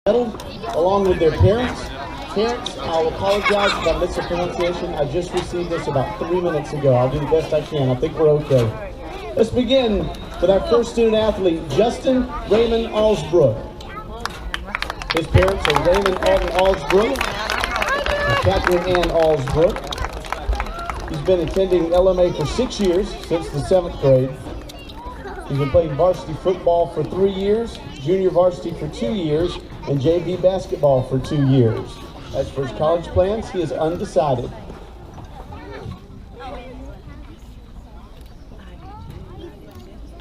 medal, along with their parents. Parents, I'll apologize if I missed a pronunciation. I just received this about 3 minutes ago. I'll do the best I can. I think we're okay. Let's begin with our first student athlete, Justin Raymond Allsbrook. His parents are Raymond Alden Allsbrook and Catherine Ann Allsbrook. He's been attending LMA for 6 years, since the 7th grade. He's been playing varsity football for 3 years, junior varsity for 2 years, and JV basketball for 2 years. As for his college plans, he is undecided.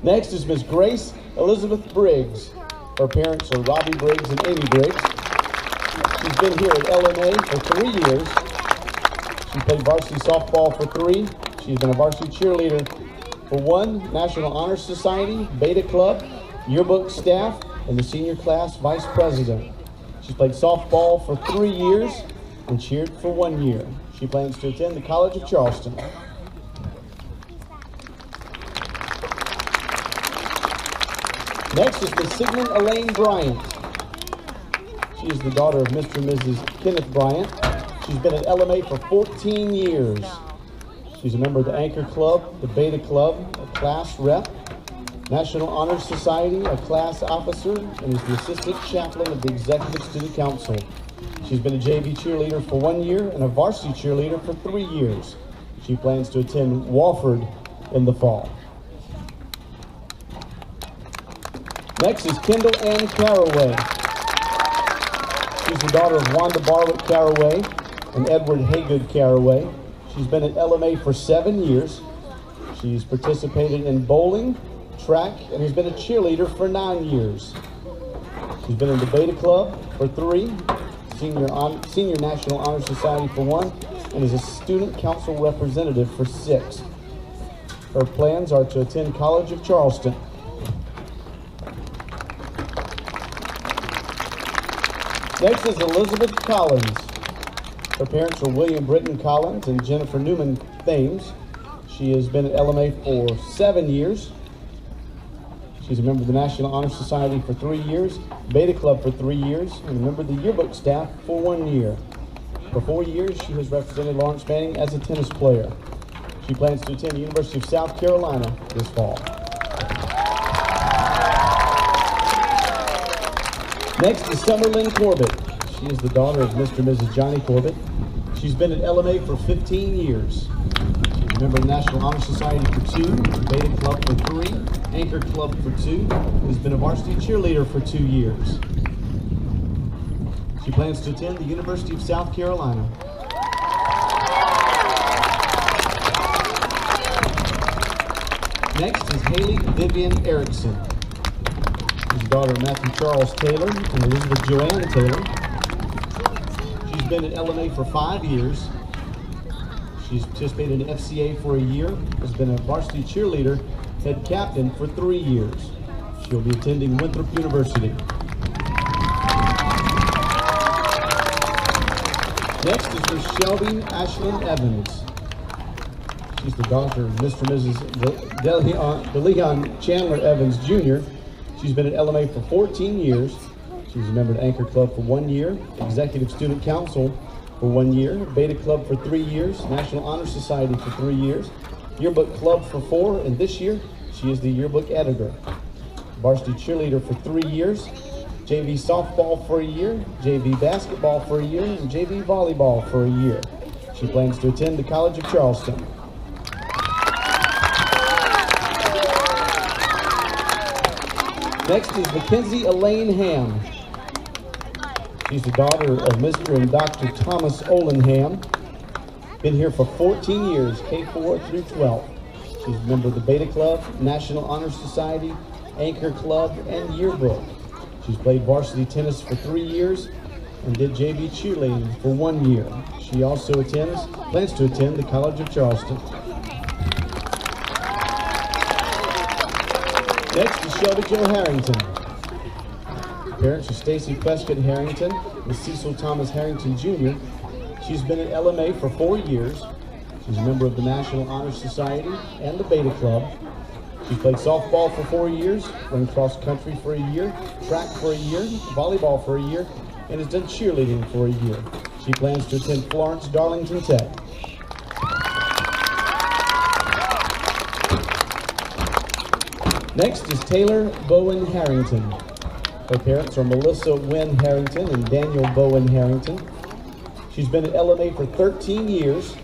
Next is Miss Grace Elizabeth Briggs. Her parents are Robbie Briggs and Amy Briggs. She's been here at LMA for 3 years. She played varsity softball for 3. She's been a varsity cheerleader for 1, National Honor Society, Beta Club, yearbook staff, and the senior class vice president. She's played softball for 3 years and cheered for 1 year. She plans to attend the College of Charleston. Next is Miss Sigmund Elaine Bryant. She is the daughter of Mr. and Mrs. Kenneth Bryant. She's been at LMA for 14 years. She's a member of the Anchor Club, the Beta Club, a class rep, National Honor Society, a class officer, and is the assistant chaplain of the Executive Student Council. She's been a JV cheerleader for 1 year and a varsity cheerleader for 3 years. She plans to attend Wofford in the fall. Next is Kendall Ann Caraway. She's the daughter of Wanda Barwick Caraway and Edward Haygood Caraway. She's been at LMA for 7 years. She's participated in bowling, track, and has been a cheerleader for 9 years. She's been in the Beta Club for 3, Senior National Honor Society for 1, and is a student council representative for 6. Her plans are to attend College of Charleston. Next is Elizabeth Collins. Her parents are William Britton Collins and Jennifer Newman Thames. She has been at LMA for 7 years. She's a member of the National Honor Society for 3 years, Beta Club for 3 years, and a member of the yearbook staff for 1 year. For 4 years, she has represented Lawrence Manning as a tennis player. She plans to attend the University of South Carolina this fall. Next is Summerlyn Corbett. She is the daughter of Mr. and Mrs. Johnny Corbett. She's been at LMA for 15 years. She's a member of the National Honor Society for 2, Beta Club for 3, Anchor Club for 2, and has been a varsity cheerleader for 2 years. She plans to attend the University of South Carolina. Next is Haley Vivian Erickson. She's the daughter of Matthew Charles Taylor and Elizabeth Joanna Taylor. She's been at LMA for 5 years. She's participated in FCA for 1 year, has been a varsity cheerleader, head captain for 3 years. She'll be attending Winthrop University. Next is Miss Shelby Ashlyn Evans. She's the daughter of Mr. and Mrs. DeLeon Chandler Evans Jr. She's been at LMA for 14 years. She's a member of Anchor Club for 1 year, Executive Student Council for 1 year, Beta Club for 3 years, National Honor Society for 3 years, Yearbook Club for 4, and this year she is the yearbook editor. Varsity cheerleader for 3 years, JV softball for 1 year, JV basketball for 1 year, and JV volleyball for 1 year. She plans to attend the College of Charleston. Next is Mackenzie Elaine Ham. She's the daughter of Mr. and Dr. Thomas Olenham. Been here for 14 years, K4 through 12. She's a member of the Beta Club, National Honor Society, Anchor Club, and Yearbook. She's played varsity tennis for 3 years and did JV cheerleading for 1 year. She also plans to attend the College of Charleston. Next is Shelby Jo Harrington. Parents are Stacy Prescott Harrington and Cecil Thomas Harrington Jr. She's been at LMA for 4 years. She's a member of the National Honor Society and the Beta Club. She played softball for 4 years, ran cross country for a year, track for a year, volleyball for a year, and has done cheerleading for a year. She plans to attend Florence Darlington Tech. Next is Taylor Bowen Harrington. Her parents are Melissa Wynn Harrington and Daniel Bowen Harrington. She's been at LMA for 13 years.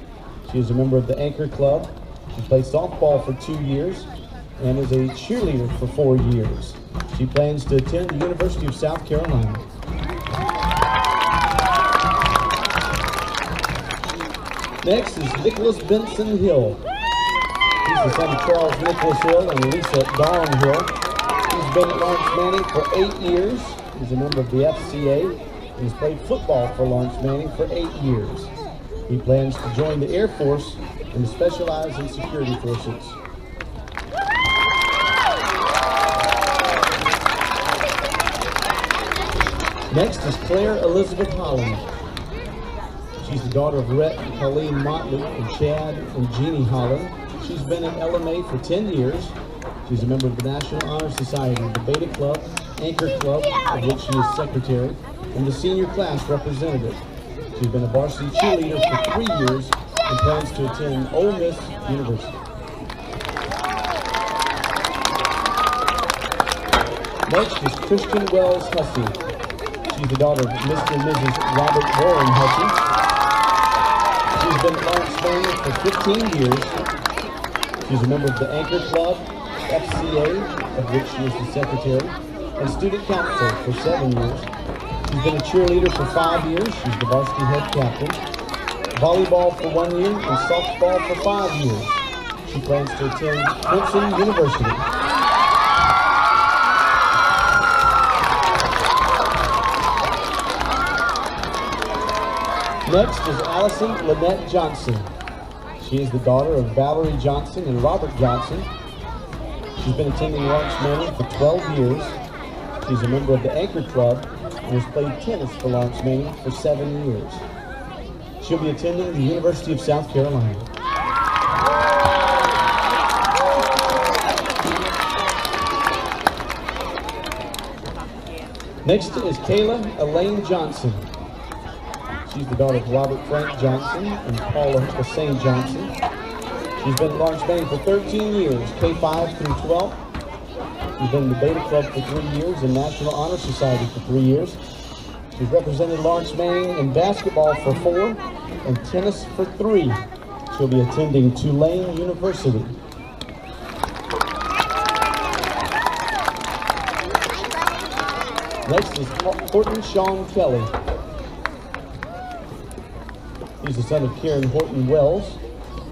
She is a member of the Anchor Club. She played softball for 2 years and is a cheerleader for 4 years. She plans to attend the University of South Carolina. Next is Nicholas Benson Hill. He's the son of Charles Nicholas Hill and Lisa Dawn Hill. He's been at Lawrence Manning for 8 years. He's a member of the FCA. He's played football for Lawrence Manning for 8 years. He plans to join the Air Force and to specialize in security forces. Next is Claire Elizabeth Holland. She's the daughter of Rhett and Colleen Motley and Chad and Jeannie Holland. She's been at LMA for 10 years. She's a member of the National Honor Society, the Beta Club, Anchor Club, of which she is secretary, and the senior class representative. She's been a varsity cheerleader for 3 years and plans to attend Ole Miss University. Next is Christian Wells Hussey. She's the daughter of Mr. and Mrs. Robert Warren Hussey. She's been at Lawrence Manning for 15 years. She's a member of the Anchor Club, FCA, of which she is the secretary, and student council for 7 years. She's been a cheerleader for 5 years. She's the varsity head captain. Volleyball for 1 year and softball for 5 years. She plans to attend Clemson University. Next is Allison Lynette Johnson. She is the daughter of Valerie Johnson and Robert Johnson. She's been attending Lawrence Manning for 12 years. She's a member of the Anchor Club and has played tennis for Lawrence Manning for 7 years. She'll be attending the University of South Carolina. Next is Kayla Elaine Johnson. She's the daughter of Robert Frank Johnson and Paula Hussein Johnson. She's been at Lawrence Manning for 13 years, K-5 through 12. She's been in the Beta Club for 3 years and National Honor Society for 3 years. She's represented Lawrence Manning in basketball for 4 and tennis for 3. She'll be attending Tulane University. Next is Horton Sean Kelly. He's the son of Karen Horton Wells.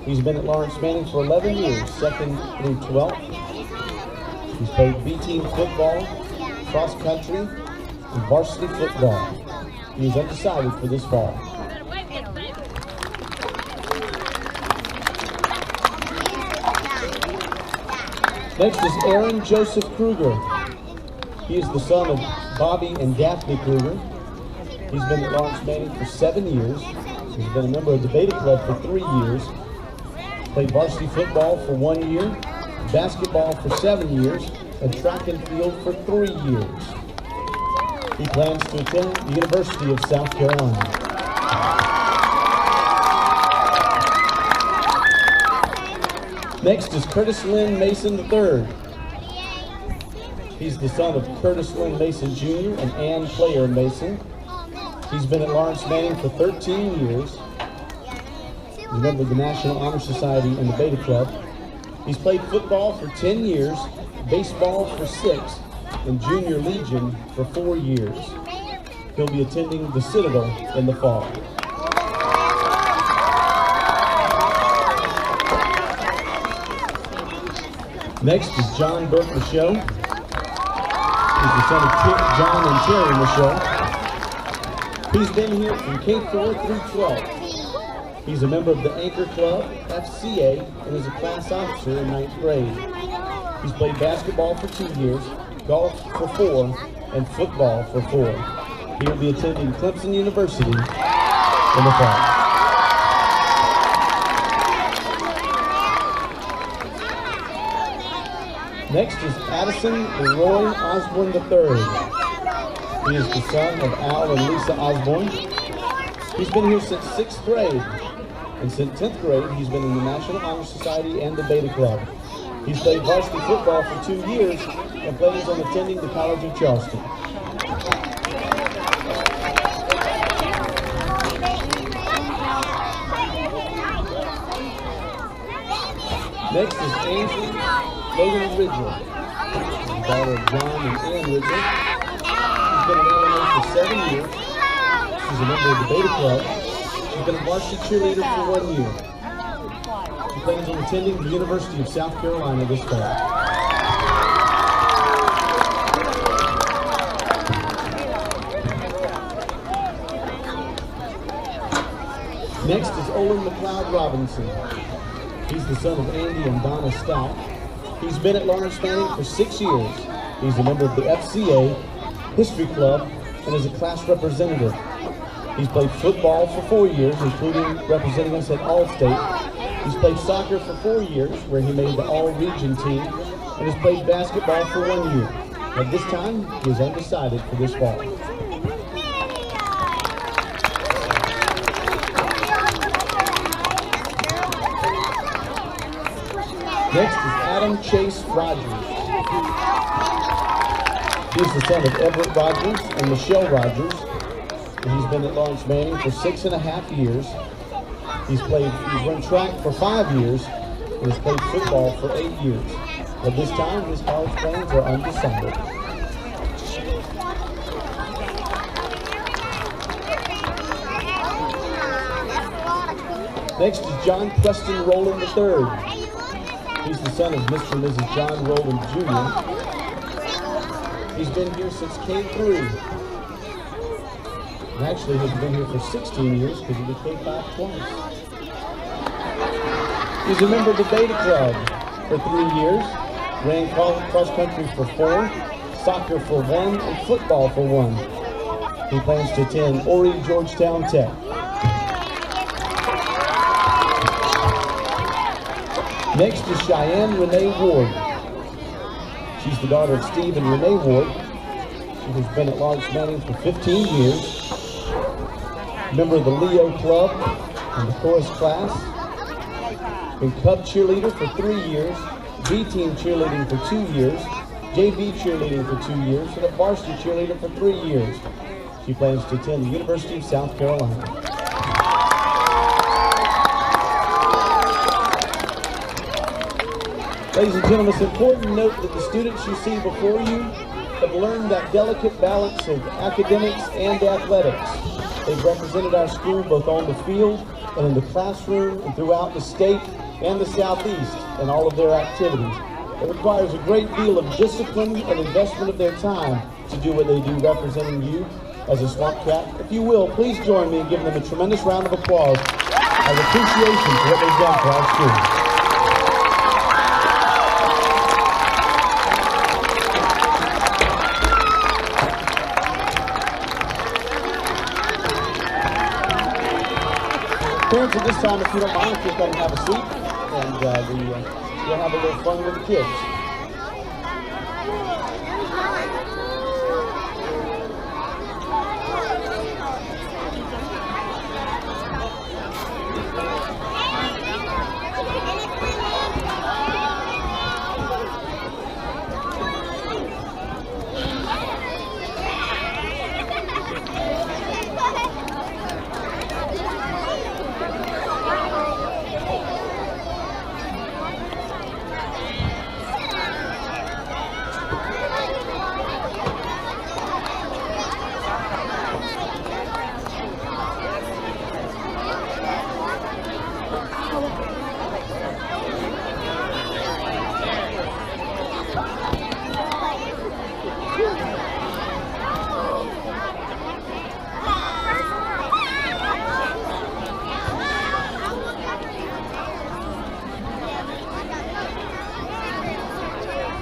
He's been at Lawrence Manning for 11 years, 2nd through 12th. He's played B-team football, cross country, and varsity football. He is undecided for this fall. Next is Aaron Joseph Kruger. He is the son of Bobby and Daphne Kruger. He's been at Lawrence Manning for 7 years. He's been a member of the Beta Club for 3 years. Played varsity football for 1 year, basketball for 7 years, and track and field for 3 years. He plans to attend the University of South Carolina. Next is Curtis Lynn Mason III. He's the son of Curtis Lynn Mason Jr. and Ann Player Mason. He's been at Lawrence Manning for 13 years. He's a member of the National Honor Society and the Beta Club. He's played football for 10 years, baseball for 6, and Junior Legion for 4 years. He'll be attending the Citadel in the fall. Next is John Burke Michaud. He's the son of John and Terry Michaud. He's been here from K-4 through 12. He's a member of the Anchor Club, FCA, and is a class officer in 9th grade. He's played basketball for 2 years, golf for 4, and football for 4. He will be attending Clemson University in the fall. Next is Addison Leroy Osborne III. He is the son of Al and Lisa Osborne. He's been here since 6th grade, and since 10th grade, he's been in the National Honor Society and the Beta Club. He's played varsity football for 2 years and plans on attending the College of Charleston. Next is Angie Logan Ridgel, the daughter of John and Ann Ridgel. She's been at LMA for 7 years. She's a member of the Beta Club. She's been a varsity cheerleader for 1 year. She plans on attending the University of South Carolina this fall. Next is Olin McLeod Robinson. He's the son of Andy and Donna Stout. He's been at Lawrence Manning for 6 years. He's a member of the FCA, History Club, and is a class representative. He's played football for 4 years, including representing us at All-State. He's played soccer for 4 years, where he made the All-Region team, and has played basketball for 1 year. At this time, he is undecided for this fall. Next is Adam Chase Rogers. He's the son of Everett Rogers and Michelle Rogers. And he's been at Lawrence Manning for 6.5 years. He's run track for 5 years and has played football for 8 years. At this time, his college plans are undecided. Next is John Preston Rowland III. He's the son of Mr. and Mrs. John Rowland Jr. He's been here since K3. And actually has been here for 16 years because he did K5 twice. He's a member of the Beta Club for 3 years, ran cross country for 4, soccer for 1, and football for 1. He plans to attend Horry Georgetown Tech. Next is Cheyenne Renee Ward. She's the daughter of Steve and Renee Ward. She has been at Lawrence Manning for 15 years. Member of the Leo Club and the chorus class. Been Cub cheerleader for 3 years. B-team cheerleading for 2 years. JV cheerleading for 2 years. And a varsity cheerleader for 3 years. She plans to attend the University of South Carolina. Ladies and gentlemen, it's important to note that the students you see before you have learned that delicate balance of academics and athletics. They've represented our school both on the field and in the classroom and throughout the state and the Southeast in all of their activities. It requires a great deal of discipline and investment of their time to do what they do, representing you as a Swamp Cat. If you will, please join me in giving them a tremendous round of applause as appreciation for what they've done for our school. Parents, at this time, if you don't mind, just come and have a seat, and we'll have a little fun with the kids.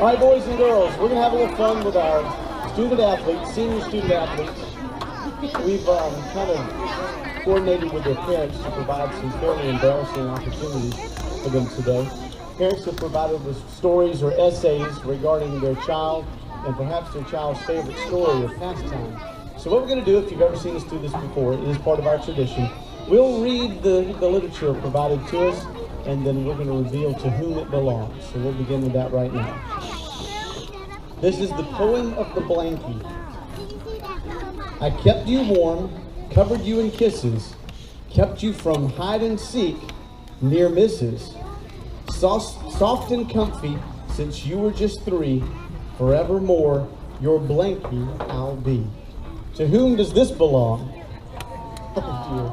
All right, boys and girls, we're going to have a little fun with our student athletes, senior student athletes. We've kind of coordinated with their parents to provide some fairly embarrassing opportunities for them today. Parents have provided us stories or essays regarding their child and perhaps their child's favorite story or pastime. So what we're going to do, if you've ever seen us do this before, it is part of our tradition. We'll read the literature provided to us, and then we're going to reveal to whom it belongs. So we'll begin with that right now. This is the poem of the blankie. I kept you warm, covered you in kisses, kept you from hide and seek, near misses. Soft and comfy, since you were just 3, forevermore your blankie I'll be. To whom does this belong? Oh dear.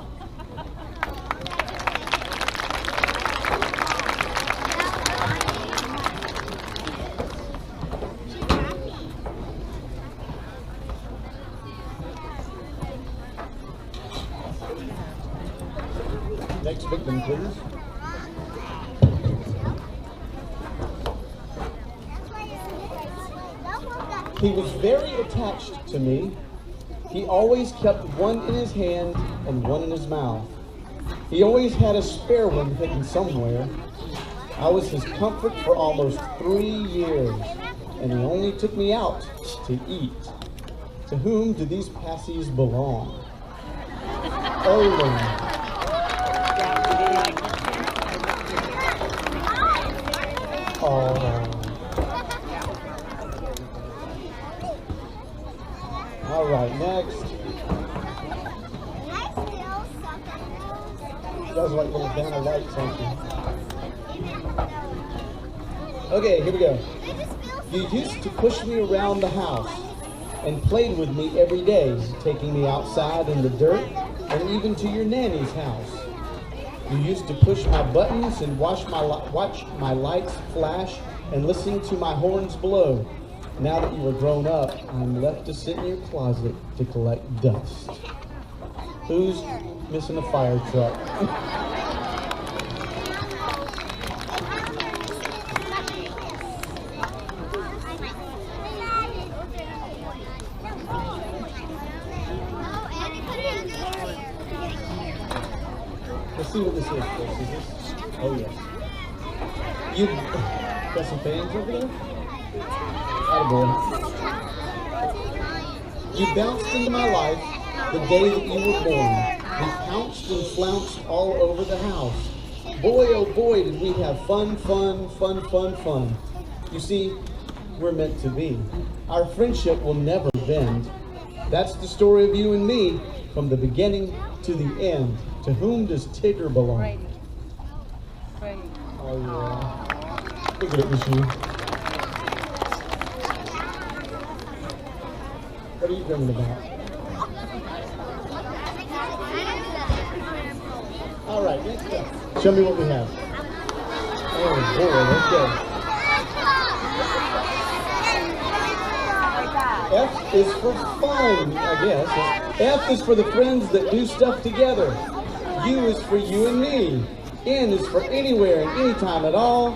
Next victim, please. He was very attached to me. He always kept one in his hand and one in his mouth. He always had a spare one hidden somewhere. I was his comfort for almost 3 years, and he only took me out to eat. To whom do these passies belong? Olin. All right, next. You guys like little Vanna Whites, don't you? Okay, here we go. You used to push me around the house and played with me every day, taking me outside in the dirt and even to your nanny's house. You used to push my buttons and watch my lights flash and listen to my horns blow. Now that you are grown up, I'm left to sit in your closet to collect dust. Who's missing a fire truck? Let's see what this is, folks. Is this? Oh, yes. You got some fans over there? Attaboy. You bounced into my life the day that you were born. We pounced and flounced all over the house. Boy, oh boy, did we have fun, fun, fun, fun, fun. You see, we're meant to be. Our friendship will never bend. That's the story of you and me, from the beginning to the end. To whom does Tigger belong? Brady. Oh, yeah. Look at it, machine. What are you dreaming about? All right, next up. Show me what we have. Oh, boy, okay. F is for fun, I guess. F is for the friends that do stuff together. U is for you and me. N is for anywhere and anytime at all.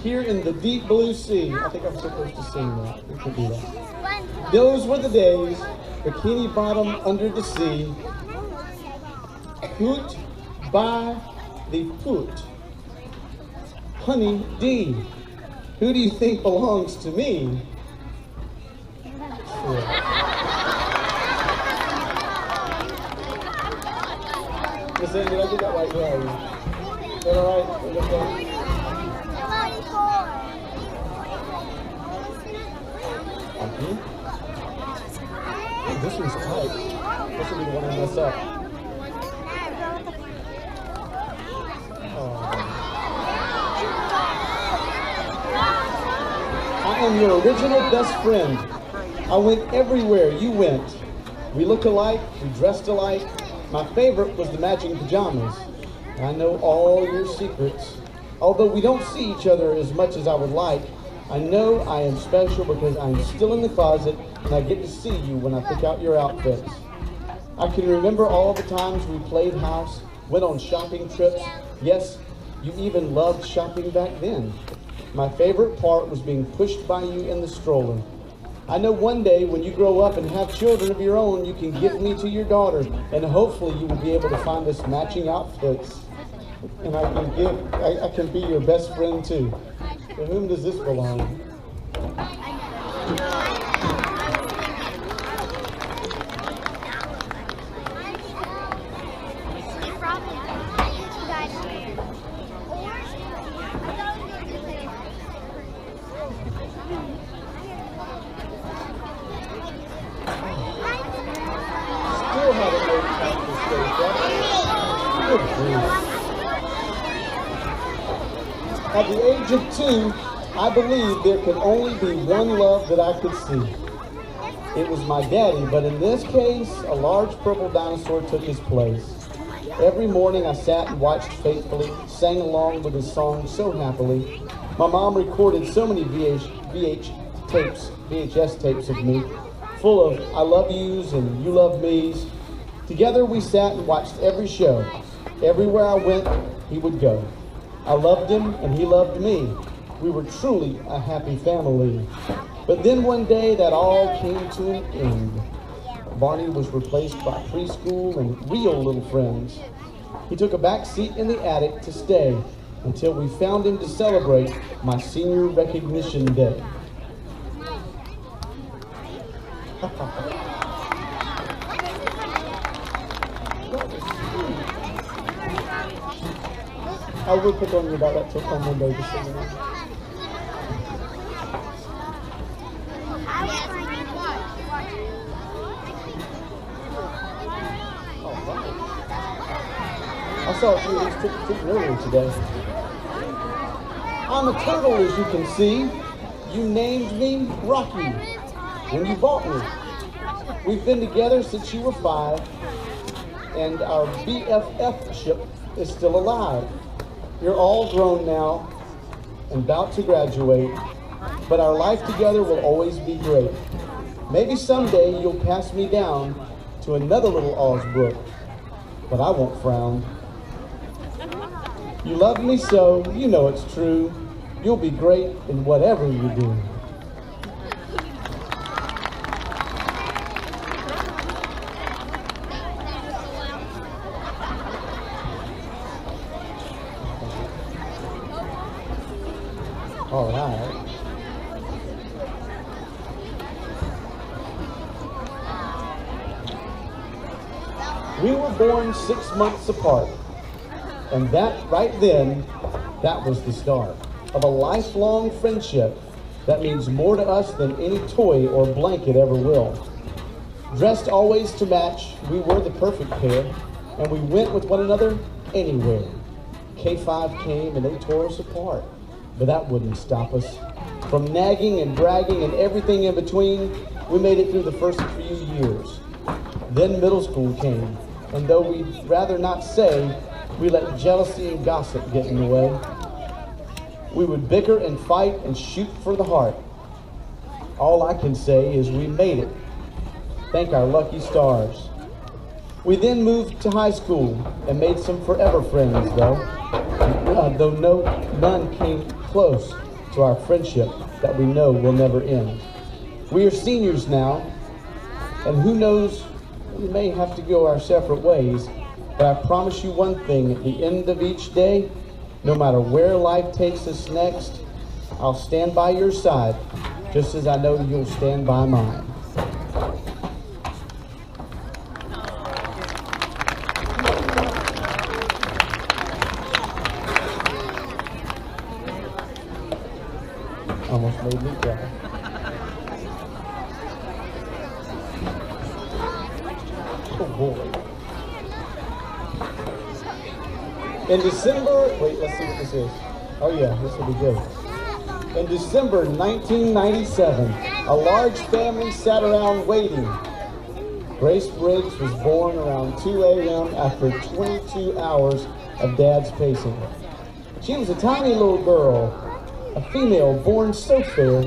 Here in the deep blue sea. I think I'm supposed to sing that. We could do that. Those were the days, bikini bottom under the sea. Hoot by the foot. Honey D. Who do you think belongs to me? Miss Ann, did I get that right? Where are you? Is that all right? This one's tight. This will be the one I mess up. I am your original best friend. I went everywhere you went. We looked alike, we dressed alike. My favorite was the matching pajamas. I know all your secrets. Although we don't see each other as much as I would like, I know I am special because I'm still in the closet and I get to see you when I pick out your outfits. I can remember all the times we played house, went on shopping trips. Yes, you even loved shopping back then. My favorite part was being pushed by you in the stroller. I know one day when you grow up and have children of your own, you can give me to your daughter, and hopefully you will be able to find us matching outfits. And I can be your best friend too. To whom does this belong? Still haven't made it past this stage yet. Good grief. At the age of 2, I believed there could only be one love that I could see. It was my daddy, but in this case, a large purple dinosaur took his place. Every morning I sat and watched faithfully, sang along with his song so happily. My mom recorded so many VHS tapes of me, full of I love yous and you love me's. Together we sat and watched every show. Everywhere I went, he would go. I loved him and he loved me. We were truly a happy family. But then one day that all came to an end. Barney was replaced by preschool and real little friends. He took a back seat in the attic to stay until we found him to celebrate my senior recognition day. I will pick on you about that till on Monday to sing it. I saw a few of these trick earlier today. I'm a turtle, as you can see. You named me Rocky when you bought me. We've been together since you were 5, and our BFF ship is still alive. You're all grown now and about to graduate, but our life together will always be great. Maybe someday you'll pass me down to another little Osbrook, but I won't frown. You love me so, you know it's true. You'll be great in whatever you do. All right. We were born 6 months apart, and that right then, that was the start of a lifelong friendship that means more to us than any toy or blanket ever will. Dressed always to match, we were the perfect pair, and we went with one another anywhere. K5 came and they tore us apart, but that wouldn't stop us. From nagging and bragging and everything in between, we made it through the first few years. Then middle school came, and though we'd rather not say, we let jealousy and gossip get in the way. We would bicker and fight and shoot for the heart. All I can say is we made it. Thank our lucky stars. We then moved to high school and made some forever friends, though none came close to our friendship that we know will never end. We are seniors now, and who knows, we may have to go our separate ways, but I promise you one thing, at the end of each day, no matter where life takes us next, I'll stand by your side, just as I know you'll stand by mine. Almost made me cry. Oh boy. In December, wait, let's see what this is. Oh yeah, this will be good. In December 1997, a large family sat around waiting. Grace Briggs was born around 2 a.m. after 22 hours of Dad's pacing. She was a tiny little girl, a female born so fair,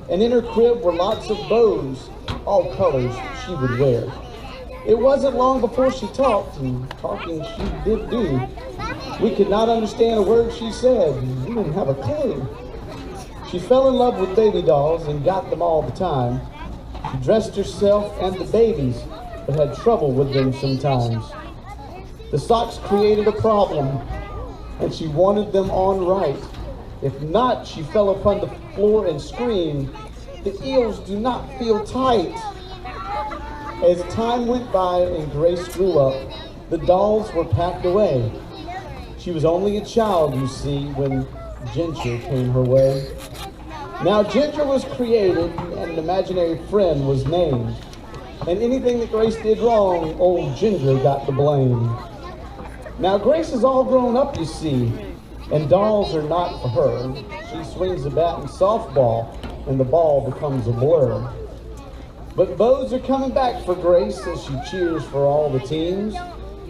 and in her crib were lots of bows, all colors she would wear. It wasn't long before she talked, and talking she did do. We could not understand a word she said, and we didn't have a clue. She fell in love with baby dolls and got them all the time. She dressed herself and the babies, but had trouble with them sometimes. The socks created a problem. and she wanted them on right. If not, she fell upon the floor and screamed, "The eels do not feel tight." As time went by and Grace grew up, the dolls were packed away. She was only a child, you see, when Ginger came her way. Now Ginger was created and an imaginary friend was named. And anything that Grace did wrong, old Ginger got the blame. Now Grace is all grown up, you see, and dolls are not for her. She swings a bat and softball, and the ball becomes a blur. But bows are coming back for Grace as she cheers for all the teams.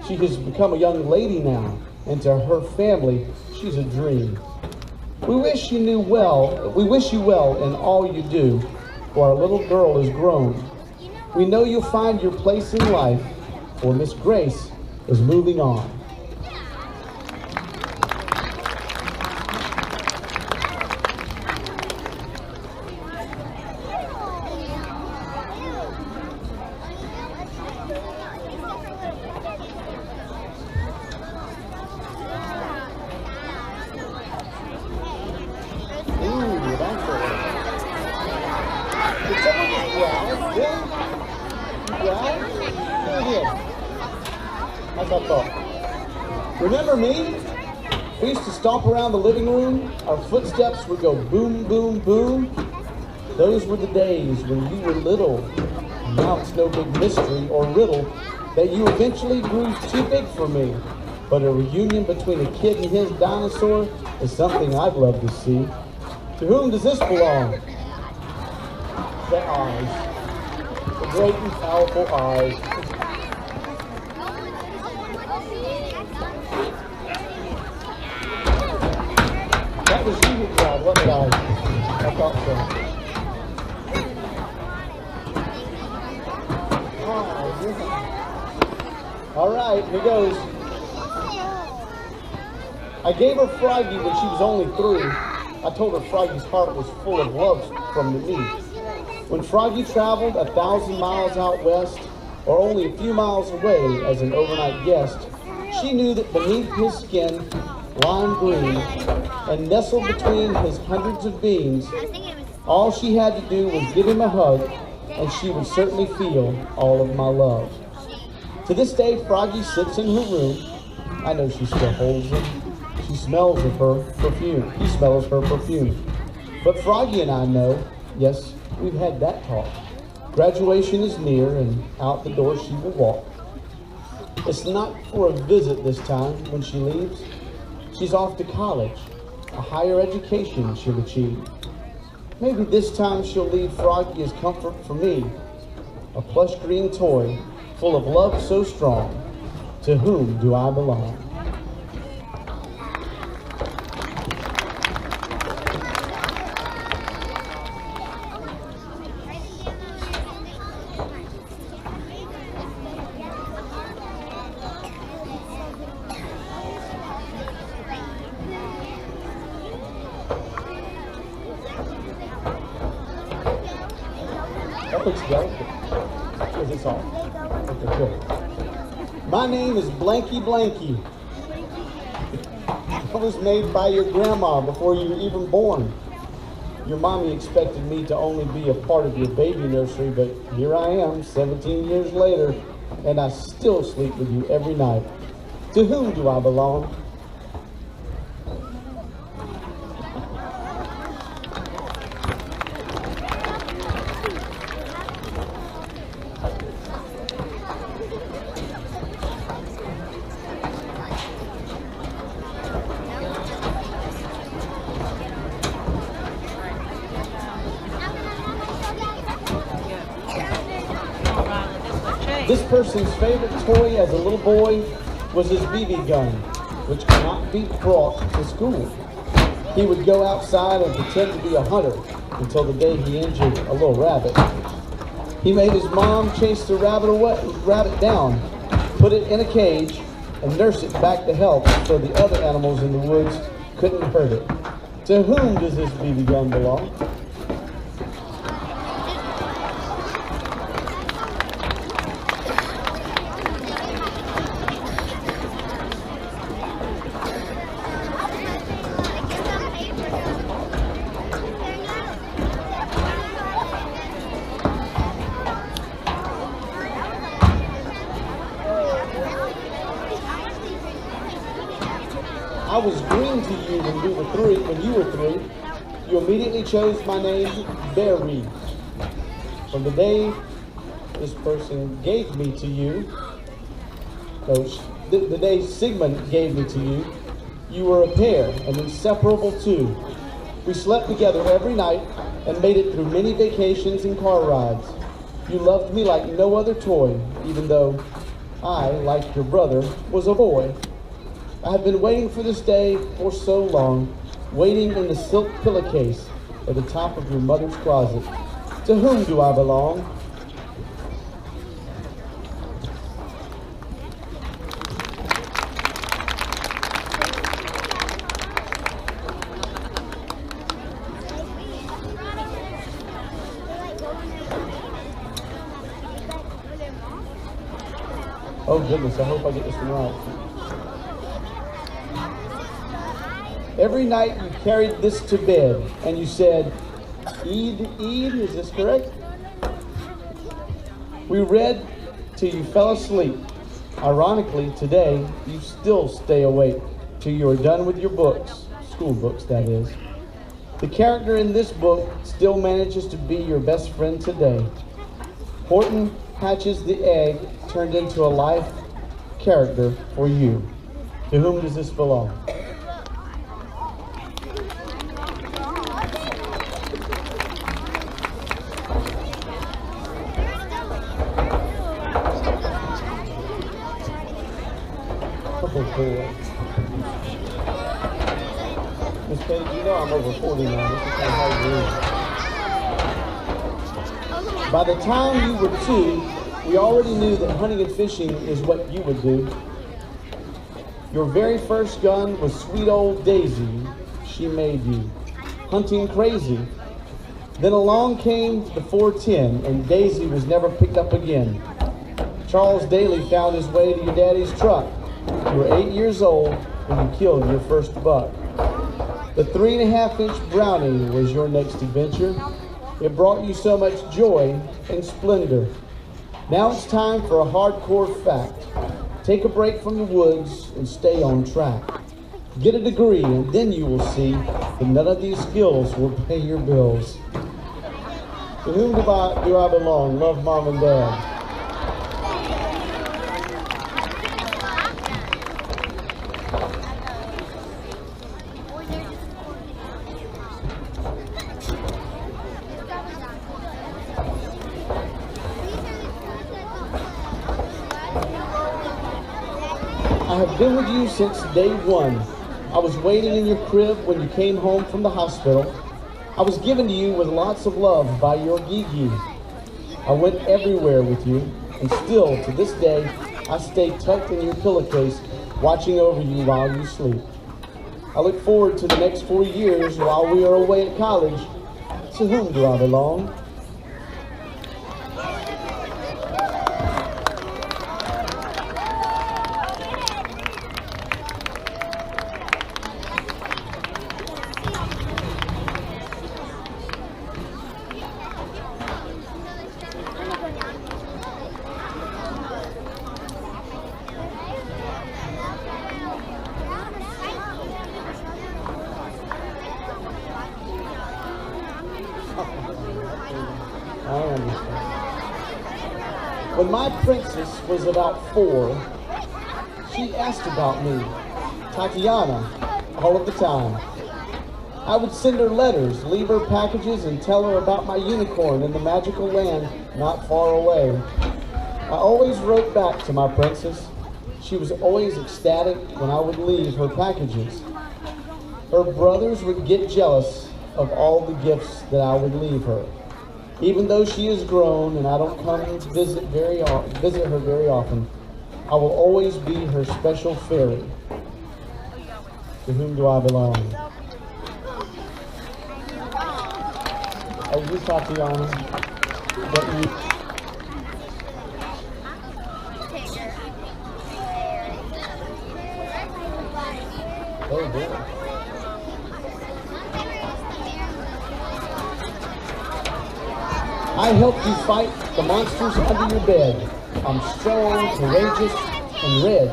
She has become a young lady now, and to her family, she's a dream. We wish you well in all you do, for our little girl is grown. We know you'll find your place in life, for Miss Grace is moving on. Remember me? We used to stomp around the living room. Our footsteps would go boom, boom, boom. Those were the days when you were little. Now it's no big mystery or riddle that you eventually grew too big for me. But a reunion between a kid and his dinosaur is something I'd love to see. To whom does this belong? The eyes. The great and powerful eyes. That was you who cried, wasn't it? I thought so. Oh, yeah. All right, here goes. I gave her Froggy when she was only 3. I told her Froggy's heart was full of love from me. When Froggy traveled 1,000 miles out west, or only a few miles away as an overnight guest, she knew that beneath his skin, lime green, and nestled between his hundreds of beams, all she had to do was give him a hug, and she would certainly feel all of my love. To this day, Froggy sits in her room. I know she still holds him. She smells of her perfume. He smells her perfume. But Froggy and I know, yes, we've had that talk. Graduation is near, and out the door she will walk. It's not for a visit this time when she leaves. She's off to college. A higher education she'll achieve. Maybe this time she'll leave Froggy as comfort for me. A plush green toy full of love so strong. To whom do I belong? That looks delicate. Is this all? Okay, good. My name is Blanky Blanky. I was made by your grandma before you were even born. Your mommy expected me to only be a part of your baby nursery, but here I am, 17 years later, and I still sleep with you every night. To whom do I belong? This person's favorite toy as a little boy was his BB gun, which cannot be brought to school. He would go outside and pretend to be a hunter until the day he injured a little rabbit. He made his mom chase the rabbit down, put it in a cage, and nurse it back to health so the other animals in the woods couldn't hurt it. To whom does this BB gun belong? was green to you when you were three, you immediately chose my name, Barry. From the day this person gave me to you, the day Sigmund gave me to you, you were a pair, an inseparable two. We slept together every night and made it through many vacations and car rides. You loved me like no other toy, even though I, like your brother, was a boy. I have been waiting for this day for so long, waiting in the silk pillowcase at the top of your mother's closet. To whom do I belong? Oh goodness, I hope I get this one right. Every night you carried this to bed and you said, Eid, Eid, is this correct? We read till you fell asleep. Ironically, today, you still stay awake till you are done with your books, school books that is. The character in this book still manages to be your best friend today. Horton hatches the egg turned into a life character for you. To whom does this belong? Miss Paige, you know I'm over 40 now. This is kind of hard to read. By the time you were 2, we already knew that hunting and fishing is what you would do. Your very first gun was sweet old Daisy. She made you hunting crazy. Then along came the 410, and Daisy was never picked up again. Charles Daly found his way to your daddy's truck. You were 8 years old when you killed your first buck. The 3.5-inch Brownie was your next adventure. It brought you so much joy and splendor. Now it's time for a hardcore fact. Take a break from the woods and stay on track. Get a degree and then you will see that none of these skills will pay your bills. To whom do I belong? Love, Mom and Dad. I have been with you since day one. I was waiting in your crib when you came home from the hospital. I was given to you with lots of love by your Gigi. I went everywhere with you, and still to this day, I stay tucked in your pillowcase, watching over you while you sleep. I look forward to the next 4 years while we are away at college. To whom do I belong? I understand. When my princess was about 4, she asked about me, Tatiana, all of the time. I would send her letters, leave her packages, and tell her about my unicorn in the magical land not far away. I always wrote back to my princess. She was always ecstatic when I would leave her packages. Her brothers would get jealous of all the gifts that I would leave her. Even though she is grown and I don't come to visit her very often, I will always be her special fairy. To whom do I belong? Are you Tatiana? But you... Oh, boy. I helped you fight the monsters under your bed. I'm strong, courageous, and red.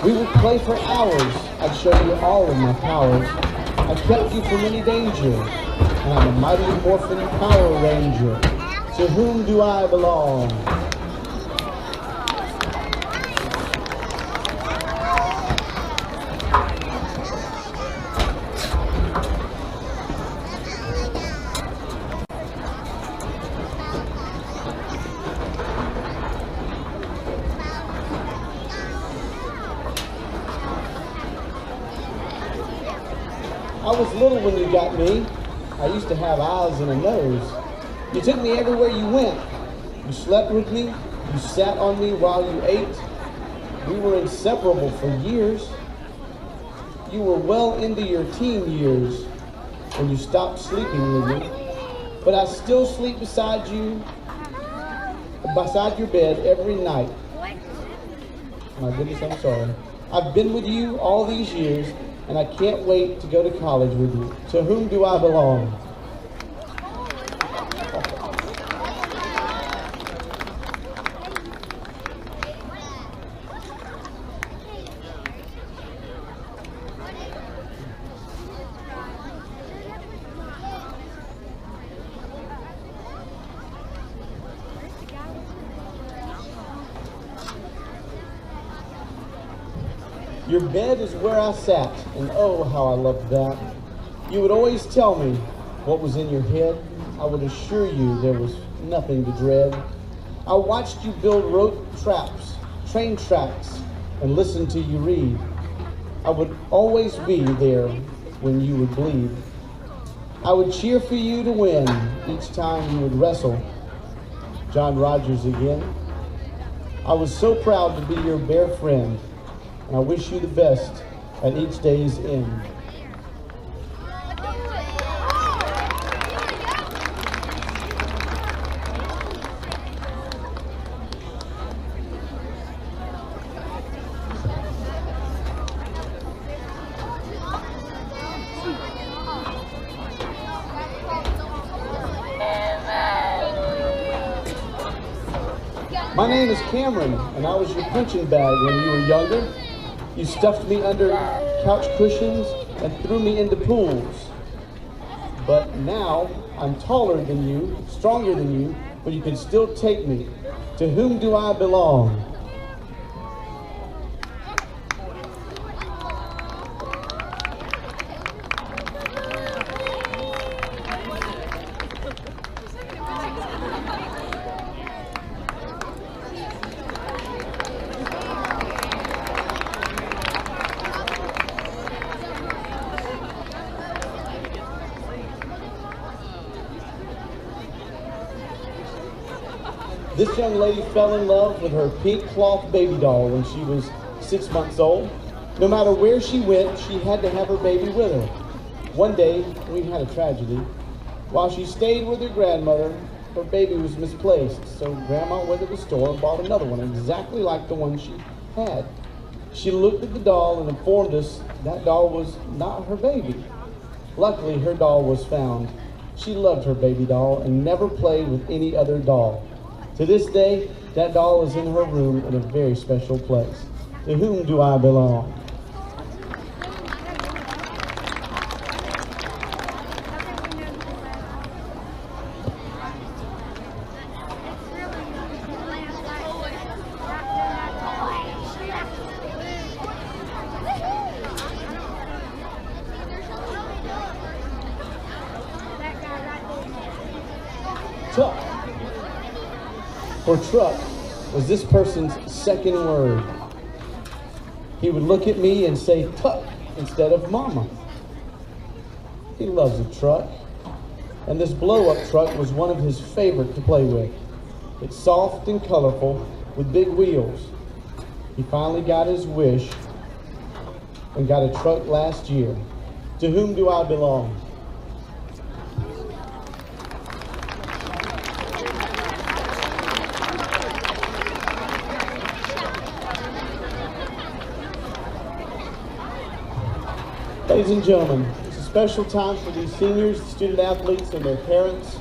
We would play for hours. I'd show you all of my powers. I kept you from any danger, and I'm a mighty morphin Power Ranger. To whom do I belong? I was little when you got me. I used to have eyes and a nose. You took me everywhere you went. You slept with me. You sat on me while you ate. We were inseparable for years. You were well into your teen years when you stopped sleeping with me. But I still sleep beside you, beside your bed every night. My goodness, I'm sorry. I've been with you all these years, and I can't wait to go to college with you. To whom do I belong? Your bed is where I sat, and oh, how I loved that. You would always tell me what was in your head. I would assure you there was nothing to dread. I watched you build rope traps, train tracks, and listen to you read. I would always be there when you would bleed. I would cheer for you to win each time you would wrestle. John Rogers again. I was so proud to be your bare friend, and I wish you the best at each day's end. My name is Cameron, and I was your punching bag when you were younger. You stuffed me under couch cushions and threw me into pools. But now I'm taller than you, stronger than you, but you can still take me. To whom do I belong? This young lady fell in love with her pink cloth baby doll when she was 6 months old. No matter where she went, she had to have her baby with her. One day, we had a tragedy. While she stayed with her grandmother, her baby was misplaced, so Grandma went to the store and bought another one, exactly like the one she had. She looked at the doll and informed us that doll was not her baby. Luckily, her doll was found. She loved her baby doll and never played with any other doll. To this day, that doll is in her room in a very special place. To whom do I belong? Tuck, or truck, was this person's second word. He would look at me and say tuck instead of mama. He loves a truck, and this blow-up truck was one of his favorite to play with. It's soft and colorful with big wheels. He finally got his wish and got a truck last year. To whom do I belong? Ladies and gentlemen, it's a special time for these seniors, the student athletes, and their parents.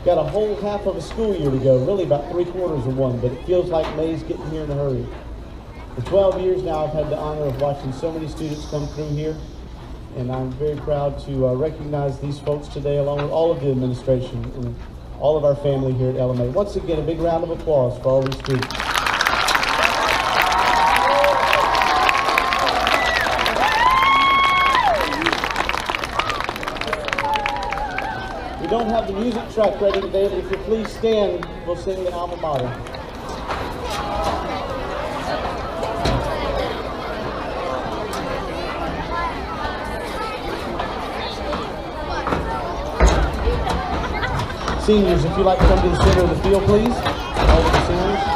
Got a whole half of a school year to go, really about 3/4 of one, but it feels like May's getting here in a hurry. For 12 years now, I've had the honor of watching so many students come through here, and I'm very proud to recognize these folks today, along with all of the administration and all of our family here at LMA. Once again, a big round of applause for all these students. We don't have the music truck ready today, but if you please stand, we'll sing the alma mater. Seniors, if you'd like to come to the center of the field, please. All of the seniors.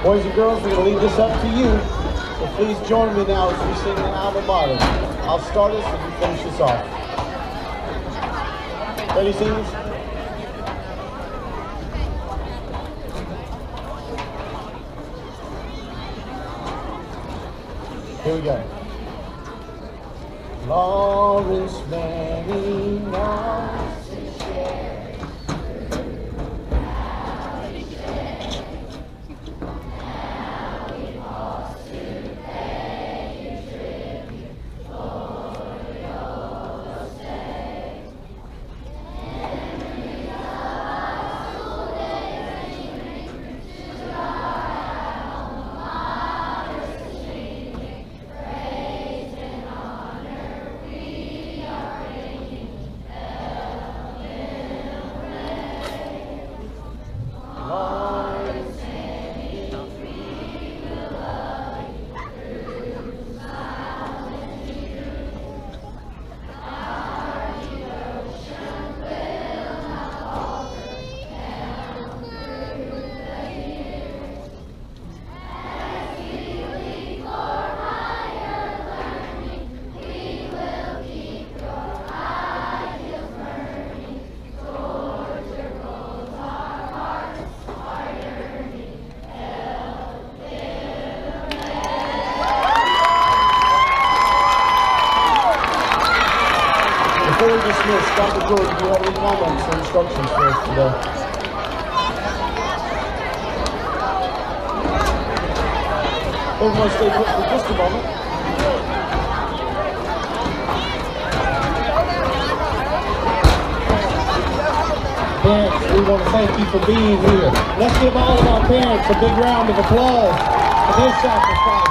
Boys and girls, we're going to leave this up to you. So please join me now as we sing the alma mater. I'll start us and you finish this off. Ready, seniors? Here we go. Lawrence Manning, Lawrence is dead. Before we dismiss, Dr. George, do you have any comments or instructions for us today? Everyone stay put for just a moment. Parents, we want to thank you for being here. Let's give all of our parents a big round of applause for their sacrifice.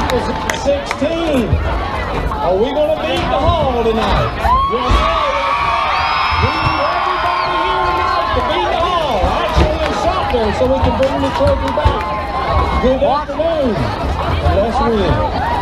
Is 16. Are we going to beat the hall tonight? Yes, we need everybody here tonight to beat the hall. Actually, in soccer, so we can bring the children back. Good afternoon. And let's win.